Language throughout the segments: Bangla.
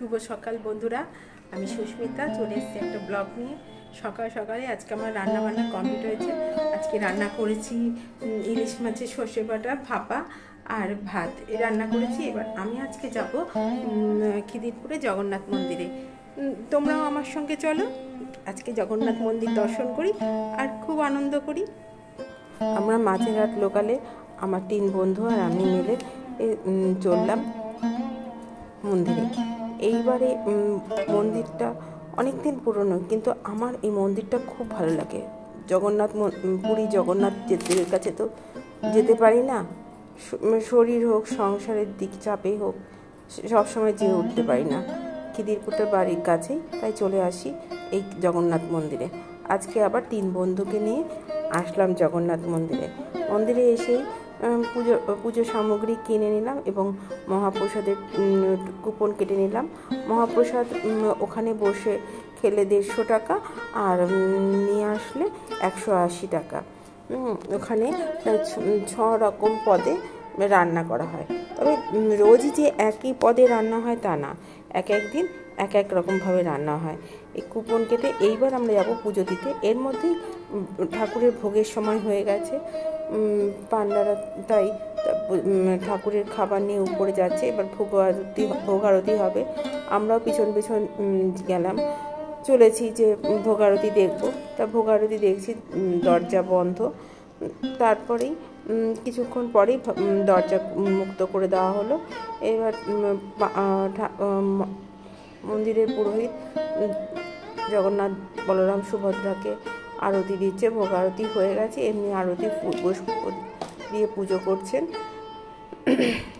শুভ সকাল বন্ধুরা, আমি সুস্মিতা চলে এসেছি একটা ব্লগ নিয়ে। সকাল সকালে আজকে আমার রান্না বান্না কমপ্লিট হয়েছে। আজকে রান্না করেছি ইলিশ মাছের সর্ষে বাটা, ভাপা আর ভাত রান্না করেছি। এবার আমি আজকে যাব খিদিরপুরে জগন্নাথ মন্দিরে। তোমরাও আমার সঙ্গে চলো, আজকে জগন্নাথ মন্দির দর্শন করি আর খুব আনন্দ করি। আমরা মাঝেরহাট লোকালে আমার 3 বন্ধু আর আমি মিলে চললাম মন্দিরে। এইবারে মন্দিরটা অনেক দিন পুরনো, কিন্তু আমার এই মন্দিরটা খুব ভালো লাগে। পুরী জগন্নাথ দেবের কাছে তো যেতে পারি না, শরীর হোক সংসারের দিক চাপে হোক সবসময় যেয়ে উঠতে পারি না। খিদিরপুরটা বাড়ির কাছেই, তাই চলে আসি এই জগন্নাথ মন্দিরে। আজকে আবার 3 বন্ধুকে নিয়ে আসলাম জগন্নাথ মন্দিরে। মন্দিরে এসেই পুজো সামগ্রী কিনে নিলাম এবং মহাপ্রসাদের কুপন কেটে নিলাম। মহাপ্রসাদ ওখানে বসে খেলে 150 টাকা আর নিয়ে আসলে 180 টাকা। ওখানে 6 রকম পদে রান্না করা হয়, তবে রোজই যে একই পদে রান্না হয় তা না, এক এক দিন এক এক রকমভাবে রান্না হয়। এই কুপন কেটে এইবার আমরা যাব পুজো দিতে। এর মধ্যেই ঠাকুরের ভোগের সময় হয়ে গেছে। পান্ডারা তাই ঠাকুরের খাবার নিয়ে উপরে যাচ্ছে। এবার ভোগ আরতি হবে। আমরাও পিছন পিছন গেলাম, চলেছি যে ভোগ আরতি দেখবো। তা ভোগ আরতি দেখছি, দরজা বন্ধ। তারপরেই কিছুক্ষণ পরেই দরজা মুক্ত করে দেওয়া হলো। এবার মন্দিরের পুরোহিত জগন্নাথ বলরাম সুভদ্রাকে আরতি দিচ্ছে। ভোগ আরতি হয়ে গেছে, এমনি আরতি দিয়ে পুজো করছেন,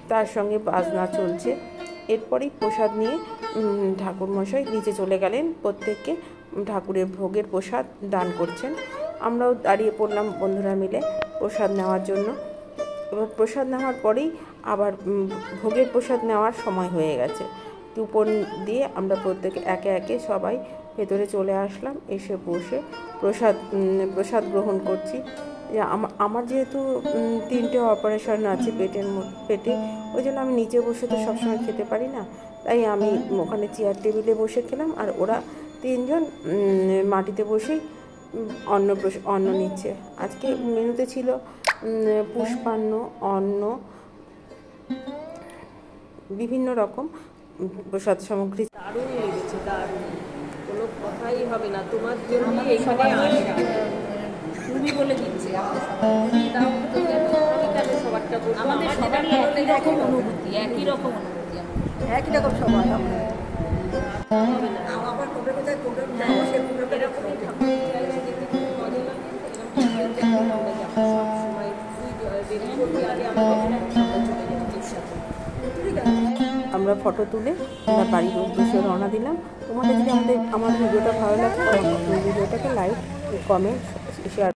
তার সঙ্গে বাজনা চলছে। এরপরেই প্রসাদ নিয়ে ঠাকুরমশাই নিচে চলে গেলেন, প্রত্যেককে ঠাকুরের ভোগের প্রসাদ দান করছেন। আমরাও দাঁড়িয়ে পড়লাম বন্ধুরা মিলে প্রসাদ নেওয়ার জন্য। এবার প্রসাদ নেওয়ার পরেই আবার ভোগের প্রসাদ নেওয়ার সময় হয়ে গেছে। কুপন দিয়ে আমরা প্রত্যেকে একে একে সবাই ভেতরে চলে আসলাম। এসে বসে প্রসাদ গ্রহণ করছি। আমার যেহেতু 3টে অপারেশন আছে পেটে, ওই জন্য আমি নিচে বসে তো সবসময় খেতে পারি না, তাই আমি ওখানে চেয়ার টেবিলে বসে খেলাম। আর ওরা 3 জন মাটিতে বসেই অন্ন নিচ্ছে। আজকে মেনুতে ছিল পুষ্পান্ন, অন্ন, বিভিন্ন রকম প্রসাদ সামগ্রী। দারুণ লেগেছে, দারুণ, কোনো কথাই হবে না। তোমার জন্য এখানে তুমি বলে দিচ্ছে সবারটা আমাদের সবারই একই রকম অনুভূতি, একই রকম অনুভূতি, একই রকম সবাই হবে না। আবার কোথায় কোথায় এরকমই ঠাকুর জায়গায় যেতে খুব মজা লাগে। এরকম সব সময় দেরি করবি আগে আমাদের চলে যাচ্ছি একসাথে। আমরা ফটো তুলে আমরা বাড়ির উদ্দেশ্যে রওনা দিলাম। তোমাদের যদি আমার ভিডিওটা ভালো লাগে, ভিডিওটাকে লাইক, কমেন্ট, শেয়ার